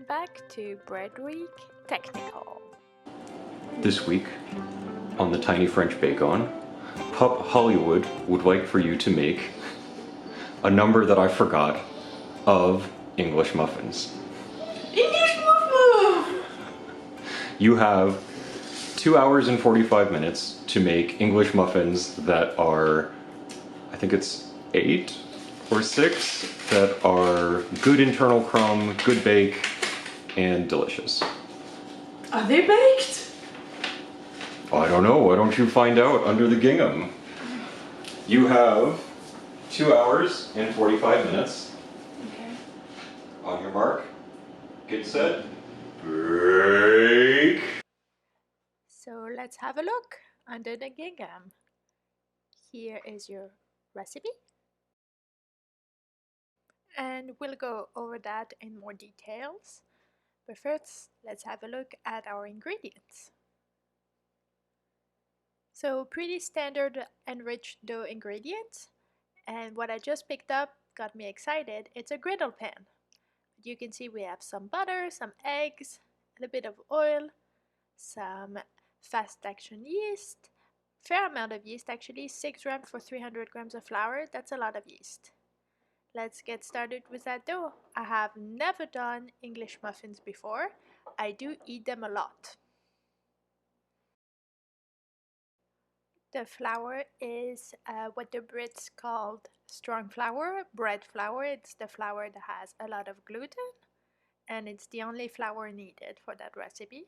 welcome back to Bread Week Technical. This week, on the Tiny French Bake-On, Pup Hollywood would like for you to make a number that I forgot of English muffins. English muffin! You have 2 hours and 45 minutes to make English muffins that are, I think it's 8 or 6, that are good internal crumb, good bake, and delicious. Are they baked? I don't know, why don't you find out under the gingham? You have 2 hours and 45 minutes. Okay. On your mark, get set, bake! So let's have a look under the gingham. Here is your recipe. And we'll go over that in more details. But first, let's have a look at our ingredients. So pretty standard enriched dough ingredients. And what I just picked up got me excited. It's a griddle pan. You can see we have some butter, some eggs, a little bit of oil, some fast action yeast, fair amount of yeast actually, 6 grams for 300 grams of flour. That's a lot of yeast. Let's get started with that dough. I have never done English muffins before. I do eat them a lot. The flour is what the Brits called strong flour, bread flour. It's the flour that has a lot of gluten, and it's the only flour needed for that recipe.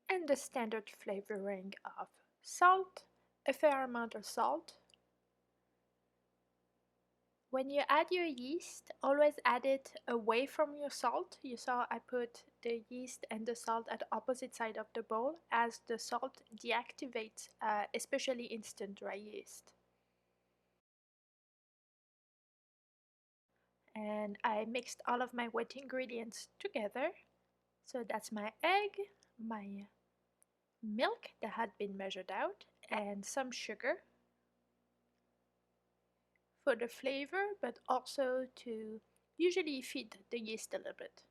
And the standard flavoring of salt, a fair amount of salt. When you add your yeast, always add it away from your salt. You saw I put the yeast and the salt at the opposite side of the bowl, as the salt deactivates especially instant dry yeast. And I mixed all of my wet ingredients together. So that's my egg, my milk that had been measured out, and some sugar for the flavor, but also to usually feed the yeast a little bit.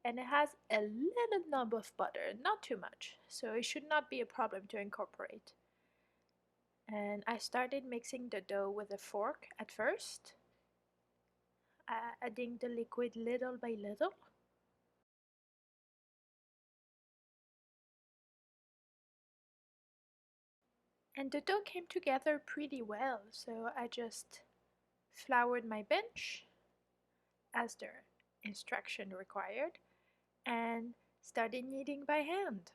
And it has a little knob of butter, not too much, so it should not be a problem to incorporate. And I started mixing the dough with a fork at first, adding the liquid little by little. And the dough came together pretty well, so I just floured my bench as the instruction required and started kneading by hand.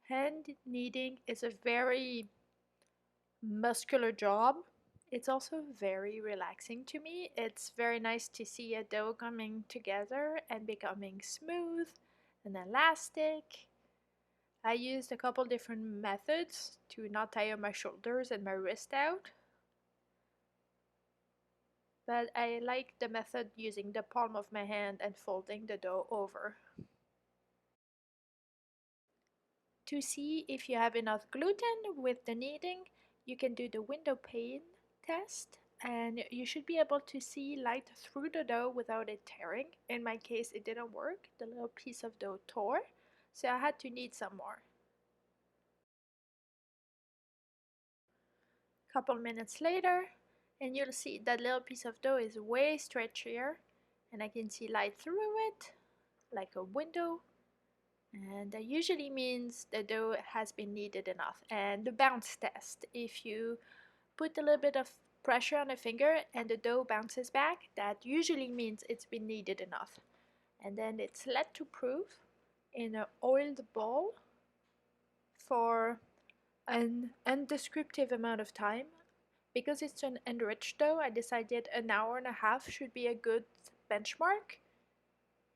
Hand kneading is a very muscular job. It's also very relaxing to me. It's very nice to see a dough coming together and becoming smooth and elastic. I used a couple different methods to not tire my shoulders and my wrist out. But I like the method using the palm of my hand and folding the dough over. To see if you have enough gluten with the kneading, you can do the window pane test, and you should be able to see light through the dough without it tearing. In my case, it didn't work. The little piece of dough tore, so I had to knead some more. Couple minutes later, and you'll see that little piece of dough is way stretchier, and I can see light through it like a window. And that usually means the dough has been kneaded enough. And the bounce test, if you put a little bit of pressure on a finger and the dough bounces back, that usually means it's been kneaded enough. And then it's let to proof in an oiled bowl for an undescriptive amount of time. Because it's an enriched dough, I decided an hour and a half should be a good benchmark.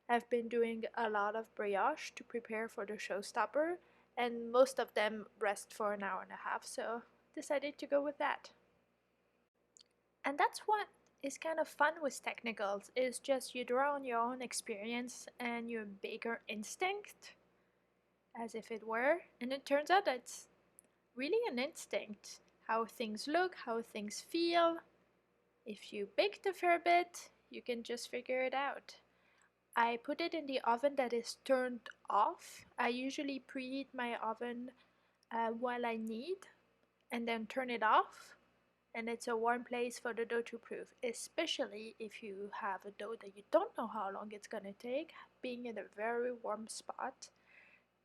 I've been doing a lot of brioche to prepare for the showstopper, and most of them rest for an hour and a half, so decided to go with that. And that's what is kind of fun with technicals, is just you draw on your own experience and your baker instinct, as if it were, and it turns out it's really an instinct. how things look, how things feel. If you baked a fair bit, you can just figure it out. I put it in the oven that is turned off. I usually preheat my oven while I knead and then turn it off, and it's a warm place for the dough to proof, especially if you have a dough that you don't know how long it's going to take. Being in a very warm spot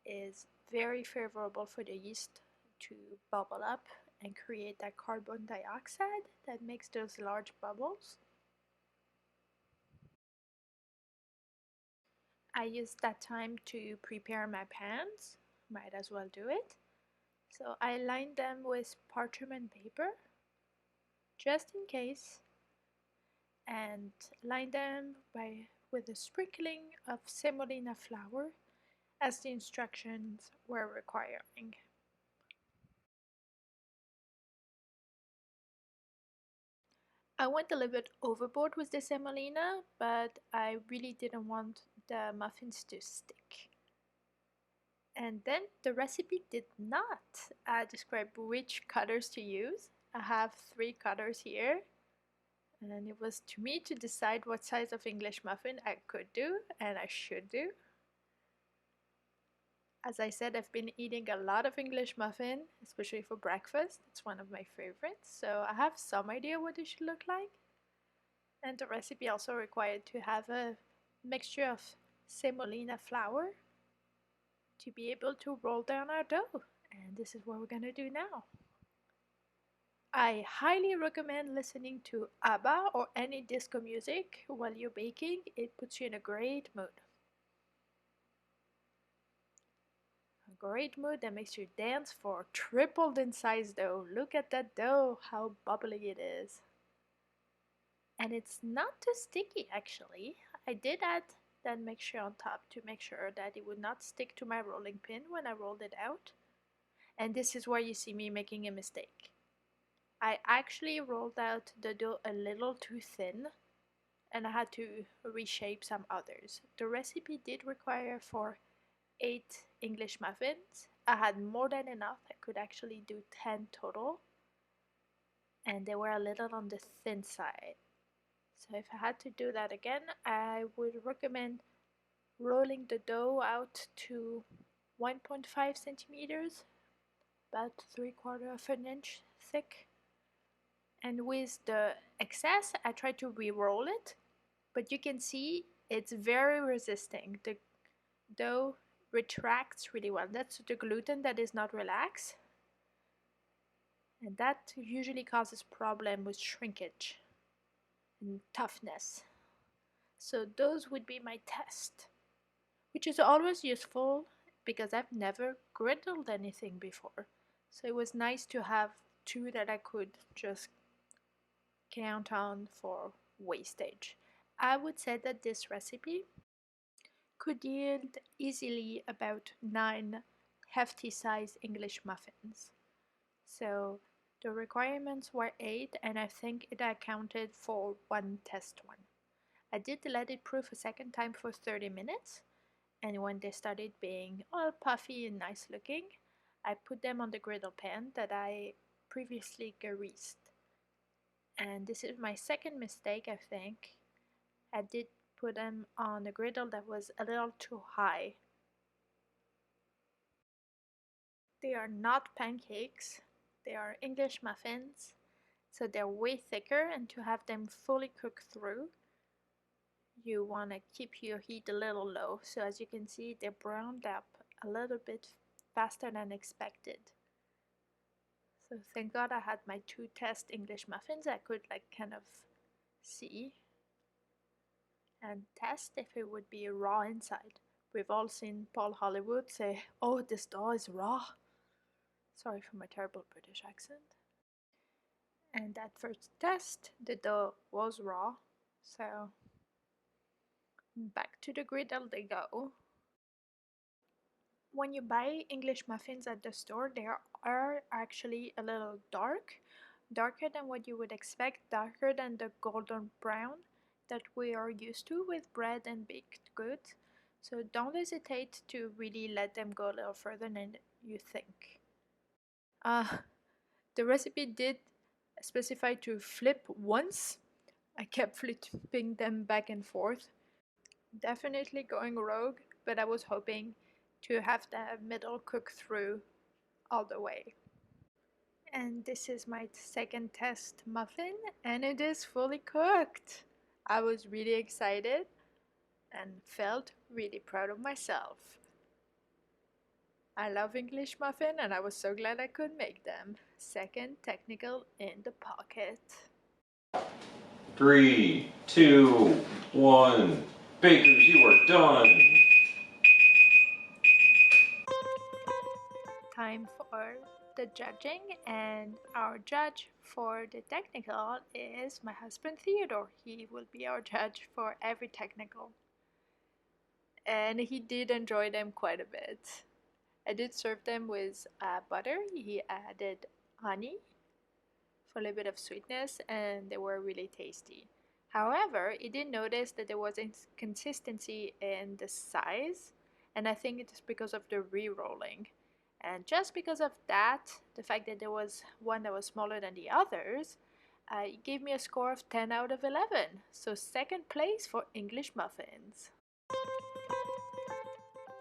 is very favorable for the yeast to bubble up and create that carbon dioxide that makes those large bubbles. I used that time to prepare my pans, might as well do it. So I lined them with parchment paper just in case, and line them with a sprinkling of semolina flour as the instructions were requiring. I went a little bit overboard with the semolina, but I really didn't want the muffins to stick. And then the recipe did not describe which cutters to use. I have 3 cutters here, and it was to me to decide what size of English muffin I could do and I should do. As I said, I've been eating a lot of English muffin, especially for breakfast. It's one of my favorites, so I have some idea what it should look like. And the recipe also required to have a mixture of semolina flour to be able to roll down our dough. And this is what we're gonna do now. I highly recommend listening to ABBA or any disco music while you're baking. It puts you in a great mood. A great mood that makes you dance for tripled in size dough. Look at that dough, how bubbly it is. And it's not too sticky actually. I did add that mixture on top to make sure that it would not stick to my rolling pin when I rolled it out. And this is where you see me making a mistake. I actually rolled out the dough a little too thin and I had to reshape some others. The recipe did require for 8 English muffins. I had more than enough. I could actually do 10 total, and they were a little on the thin side. So if I had to do that again, I would recommend rolling the dough out to 1.5 centimeters, about 3/4 of an inch thick. And with the excess, I try to re-roll it, but you can see it's very resisting. The dough retracts really well. That's the gluten that is not relaxed, and that usually causes problem with shrinkage and toughness. So those would be my test, which is always useful because I've never griddled anything before. So it was nice to have 2 that I could just count on for wastage. I would say that this recipe could yield easily about 9 hefty size English muffins. So the requirements were 8 and I think it accounted for 1 test one. I did let it proof a second time for 30 minutes, and when they started being all puffy and nice looking, I put them on the griddle pan that I previously greased. And this is my second mistake, I think. I did put them on a griddle that was a little too high. They are not pancakes, they are English muffins, so they're way thicker, and to have them fully cooked through, you want to keep your heat a little low. So as you can see, they're browned up a little bit faster than expected. So thank God I had my 2 test English muffins. I could like kind of see and test if it would be raw inside. We've all seen Paul Hollywood say, "Oh, this dough is raw." Sorry for my terrible British accent. And that first test, the dough was raw. So back to the griddle they go. When you buy English muffins at the store, they are actually a little darker than what you would expect, darker than the golden brown that we are used to with bread and baked goods. So don't hesitate to really let them go a little further than you think. Uh, The recipe did specify to flip once. I kept flipping them back and forth. Definitely going rogue, but I was hoping to have the middle cook through all the way. And this is my second test muffin, and it is fully cooked. I was really excited and felt really proud of myself. I love English muffin and I was so glad I could make them. Second technical in the pocket. 3, 2, 1. Bakers, you are done. Time for the judging, and our judge for the technical is my husband Theodore. He will be our judge for every technical. And he did enjoy them quite a bit. I did serve them with butter. He added honey for a little bit of sweetness, and they were really tasty. However, he did notice that there was inconsistency in the size, and I think it's because of the re-rolling. And just because of that, the fact that there was one that was smaller than the others, it gave me a score of 10 out of 11. So second place for English muffins.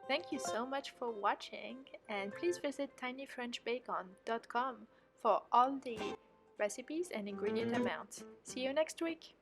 Thank you so much for watching, and please visit tinyfrenchbacon.com for all the recipes and ingredient amounts. See you next week!